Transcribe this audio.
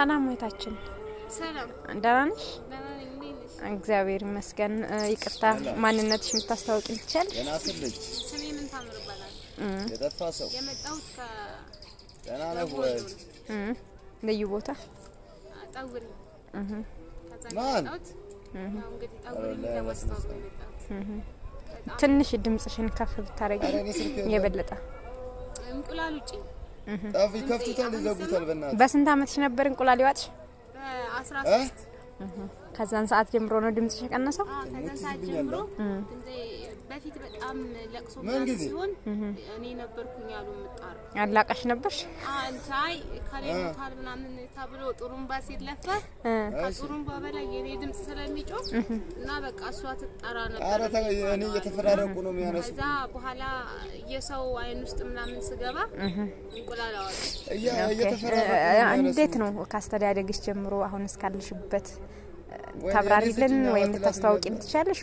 ሰላም ወይታችን ሰላም ደህና ነሽ? ደህና ነኝ። እንዴት ነሽ? እግዚአብሔር ይመስገን። ይቅርታ ማንነትሽ የምታስተዋውቂኝ ትችያለሽ? ደህና ስልኝ ስሜ ምን ታምር ይባላል? የጠፋ ሰው የመጣሁት ደህና ነህ ወይ? ልዩ ቦታ ጠውሪ ከዛ ማን? የመጣሁት ያው እንግዲህ ጠውሪ ለማስተዋወቅ ነው የመጣሁት። ትንሽ ድምጽሽን ከፍ ብታረጊ የበለጠ እንቁላል ውጪ ጠፊ ከፍቱታል ይዘጉታል። በእናትህ በስንት አመትሽ ነበር እንቁላል ይዋጥሽ? በ13 ከዛን ሰዓት ጀምሮ ነው ድምጽሽ የቀነሰው? ከዛን ሰዓት ጀምሮ እንዴ በፊት በጣም ለቅሶ ሲሆን እኔ ነበርኩኝ ያሉ ምጣር አላቃሽ ነበርሽ? አንታይ ካሌታል ምናምን ተብሎ ጥሩምባ ሲለፈ ከጥሩምባ በላይ የኔ ድምጽ ስለሚጮህ እና በቃ እሷ ትጣራ ነበር። አረ እኔ እየተፈራረቁ ነው የሚያነሱ። ከዛ በኋላ የሰው አይን ውስጥ ምናምን ስገባ እንቁላል አወጣ። እየተፈራረቁ እንዴት ነው ካስተዳደግሽ ጀምሮ አሁን እስካልሽበት ታብራሪልን ወይም ልታስተዋውቂን ትችያለሽ?